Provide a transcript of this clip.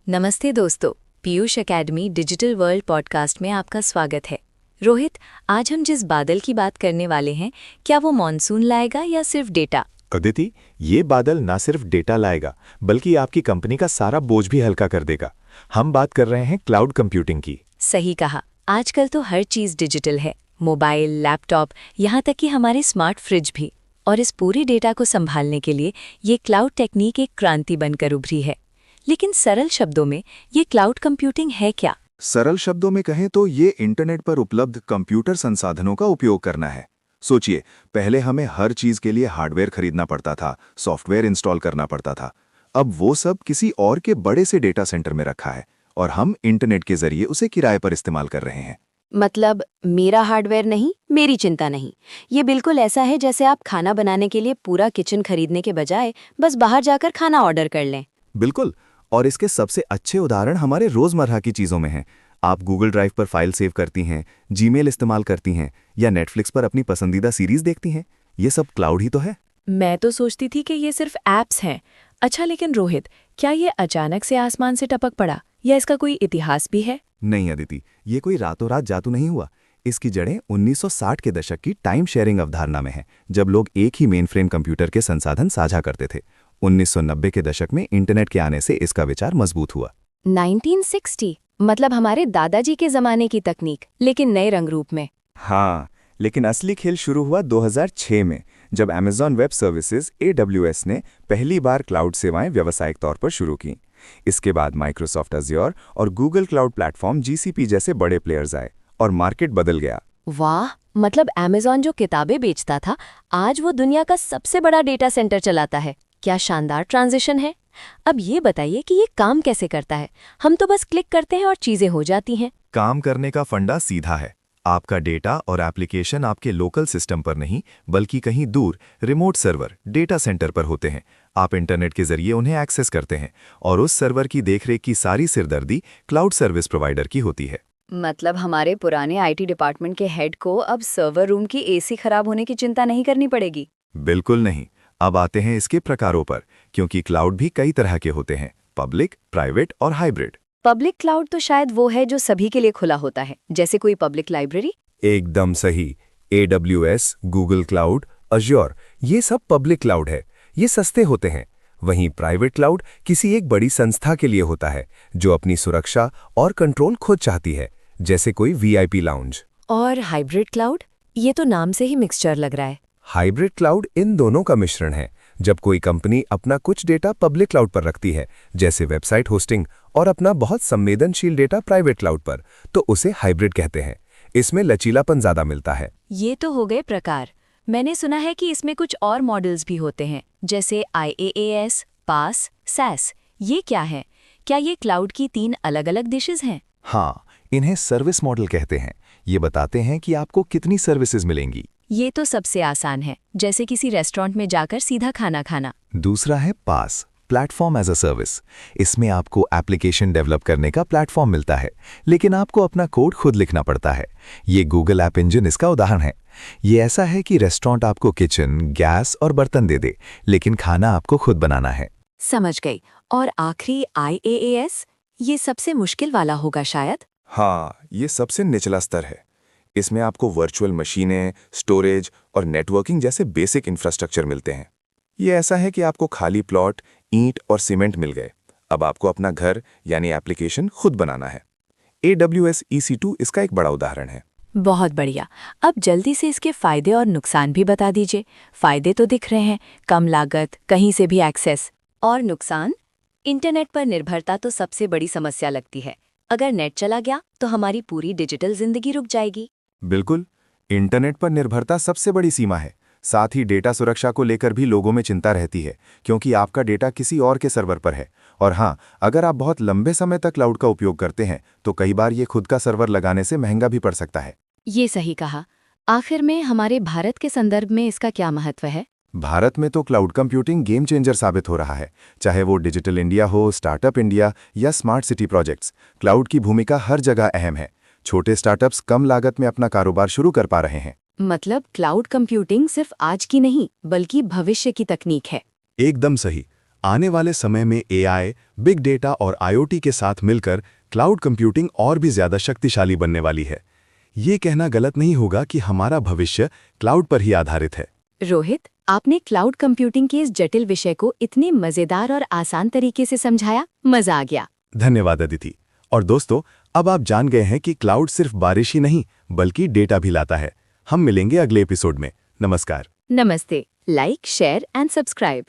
नमस्ते दोस्तों, Piyush academy digital world podcast में आपका स्वागत है। रोहित, आज हम जिस बादल की बात करने वाले हैं, क्या वो मॉनसून लाएगा या सिर्फ डेटा? अदिति, ये बादल ना सिर्फ डेटा लाएगा बल्कि आपकी कंपनी का सारा बोझ भी हल्का कर देगा। हम बात कर रहे हैं क्लाउड कंप्यूटिंग की। सही कहा। आजकल तो हर चीज़ डिजिटल है, मोबाइल, लैपटॉप, यहाँ तक कि हमारे स्मार्ट फ्रिज भी। और इस पूरे डेटा को संभालने के लिए ये क्लाउड टेक्निक एक क्रांति बनकर उभरी है। लेकिन सरल शब्दों में ये क्लाउड कंप्यूटिंग है क्या? सरल शब्दों में कहें तो ये इंटरनेट पर उपलब्ध कंप्यूटर संसाधनों का उपयोग करना है। सोचिए, पहले हमें हर चीज के लिए हार्डवेयर खरीदना पड़ता था, सॉफ्टवेयर इंस्टॉल करना पड़ता था। अब वो सब किसी और के बड़े से डेटा सेंटर में रखा है और हम इंटरनेट के जरिए उसे किराए पर इस्तेमाल कर रहे हैं। मतलब मेरा हार्डवेयर नहीं, मेरी चिंता नहीं। ये बिल्कुल ऐसा है जैसे आप खाना बनाने के लिए पूरा किचन खरीदने के बजाय बस बाहर जाकर खाना ऑर्डर कर लें। बिल्कुल, और इसके सबसे अच्छे उदाहरण हमारे रोजमर्रा की चीजों में हैं। आप गूगल ड्राइव पर फाइल सेव करती हैं, जीमेल इस्तेमाल करती हैं या नेटफ्लिक्स पर अपनी पसंदीदा सीरीज देखती हैं। ये सब क्लाउड ही तो है। मैं तो सोचती थी कि ये सिर्फ ऐप्स हैं। अच्छा, लेकिन रोहित, क्या ये अचानक से आसमान से टपक पड़ा या इसका कोई इतिहास भी है? नहीं अदिति, ये कोई रातों रात जादू नहीं हुआ। इसकी जड़ें 1960 के दशक की टाइम शेयरिंग अवधारणा में हैं, जब लोग एक ही मेन फ्रेम कंप्यूटर के संसाधन साझा करते थे। 1990 के दशक में इंटरनेट के आने से इसका विचार मजबूत हुआ। 1960 मतलब हमारे दादाजी के जमाने की तकनीक, लेकिन नए रंग रूप में। हाँ, लेकिन असली खेल शुरू हुआ 2006 में, जब Amazon वेब सर्विसेज AWS ने पहली बार क्लाउड सेवाएं व्यावसायिक तौर पर शुरू की। इसके बाद माइक्रोसॉफ्ट अज्योर और गूगल क्लाउड प्लेटफॉर्म GCP जैसे बड़े प्लेयर्स आए और मार्केट बदल गया। वाह, मतलब Amazon जो किताबें बेचता था, आज वो दुनिया का सबसे बड़ा डेटा सेंटर चलाता है। क्या शानदार ट्रांजिशन है। अब ये बताइए कि ये काम कैसे करता है। हम तो बस क्लिक करते हैं और चीजें हो जाती हैं। काम करने का फंडा सीधा है। आपका डेटा और एप्लीकेशन आपके लोकल सिस्टम पर नहीं, बल्कि कहीं दूर रिमोट सर्वर डेटा सेंटर पर होते हैं। आप इंटरनेट के जरिए उन्हें एक्सेस करते हैं और उस सर्वर की देखरेख की सारी सिरदर्दी क्लाउड सर्विस प्रोवाइडर की होती है। मतलब हमारे पुराने IT डिपार्टमेंट के हेड को अब सर्वर रूम की AC खराब होने की चिंता नहीं करनी पड़ेगी। बिल्कुल नहीं। अब आते हैं इसके प्रकारों पर, क्योंकि क्लाउड भी कई तरह के होते हैं, पब्लिक, प्राइवेट और हाइब्रिड। पब्लिक क्लाउड तो शायद वो है जो सभी के लिए खुला होता है, जैसे कोई पब्लिक लाइब्रेरी। एकदम सही। AWS, गूगल क्लाउड, अज्योर, ये सब पब्लिक क्लाउड है। ये सस्ते होते हैं। वहीं प्राइवेट क्लाउड किसी एक बड़ी संस्था के लिए होता है, जो अपनी सुरक्षा और कंट्रोल खुद चाहती है, जैसे कोई VIP लाउंज। और हाइब्रिड क्लाउड, ये तो नाम से ही मिक्सचर लग रहा है। हाइब्रिड क्लाउड इन दोनों का मिश्रण है। जब कोई कंपनी अपना कुछ डेटा पब्लिक क्लाउड पर रखती है, जैसे वेबसाइट होस्टिंग, और अपना बहुत संवेदनशील डेटा प्राइवेट क्लाउड पर, तो उसे हाइब्रिड कहते हैं। इसमें लचीलापन ज्यादा मिलता है। ये तो हो गए प्रकार। मैंने सुना है कि इसमें कुछ और मॉडल्स भी होते हैं, जैसे IaaS, PaaS, SaaS। ये क्या है? क्या ये क्लाउड की 3 अलग-अलग डिशेज हैं? हाँ, इन्हें सर्विस मॉडल कहते हैं। ये बताते हैं कि आपको कितनी सर्विसेज मिलेंगी। ये तो सबसे आसान है, जैसे किसी रेस्टोरेंट में जाकर सीधा खाना खाना। दूसरा है PaaS, platform as a service. इसमें आपको एप्लीकेशन डेवलप करने का प्लेटफॉर्म मिलता है, लेकिन आपको अपना कोड खुद लिखना पड़ता है। ये गूगल ऐप इंजन इसका उदाहरण है। ये ऐसा है कि रेस्टोरेंट आपको किचन, गैस और बर्तन दे दे, लेकिन खाना आपको खुद बनाना है। समझ गई। और आखिरी IaaS, ये सबसे मुश्किल वाला होगा शायद। हाँ, ये सबसे निचला स्तर है। इसमें आपको वर्चुअल मशीनें, स्टोरेज और नेटवर्किंग जैसे बेसिक इंफ्रास्ट्रक्चर मिलते हैं। ये ऐसा है कि आपको खाली प्लॉट, ईंट और सीमेंट मिल गए। अब आपको अपना घर यानी एप्लीकेशन खुद बनाना है। AWS EC2 इसका एक बड़ा उदाहरण है। बहुत बढ़िया। अब जल्दी से इसके फायदे और नुकसान भी बता दीजिए। फायदे तो दिख रहे हैं, कम लागत, कहीं से भी एक्सेस। और नुकसान? इंटरनेट पर निर्भरता तो सबसे बड़ी समस्या लगती है। अगर नेट चला गया तो हमारी पूरी डिजिटल जिंदगी रुक जाएगी। बिल्कुल, इंटरनेट पर निर्भरता सबसे बड़ी सीमा है। साथ ही डेटा सुरक्षा को लेकर भी लोगों में चिंता रहती है, क्योंकि आपका डेटा किसी और के सर्वर पर है। और हाँ, अगर आप बहुत लंबे समय तक क्लाउड का उपयोग करते हैं, तो कई बार ये खुद का सर्वर लगाने से महंगा भी पड़ सकता है। ये सही कहा। आखिर में हमारे भारत के संदर्भ में इसका क्या महत्व है? भारत में तो क्लाउड कंप्यूटिंग गेम चेंजर साबित हो रहा है। चाहे वो डिजिटल इंडिया हो, स्टार्टअप इंडिया या स्मार्ट सिटी प्रोजेक्ट्स, क्लाउड की भूमिका हर जगह अहम है। छोटे स्टार्टअप्स कम लागत में अपना कारोबार शुरू कर पा रहे हैं। मतलब क्लाउड कंप्यूटिंग सिर्फ आज की नहीं, बल्कि भविष्य की तकनीक है। एकदम सही। आने वाले समय में एआई, बिग डेटा और आईओटी के साथ मिलकर क्लाउड कंप्यूटिंग और भी ज्यादा शक्तिशाली बनने वाली है। ये कहना गलत नहीं होगा कि हमारा भविष्य क्लाउड पर ही आधारित है। रोहित, आपने क्लाउड कंप्यूटिंग के इस जटिल विषय को इतने मजेदार और आसान तरीके से समझाया, मजा आ गया। धन्यवाद अदिति। और दोस्तों, अब आप जान गए हैं कि क्लाउड सिर्फ बारिश ही नहीं बल्कि डेटा भी लाता है। हम मिलेंगे अगले एपिसोड में। नमस्कार। नमस्ते। Like, share and subscribe.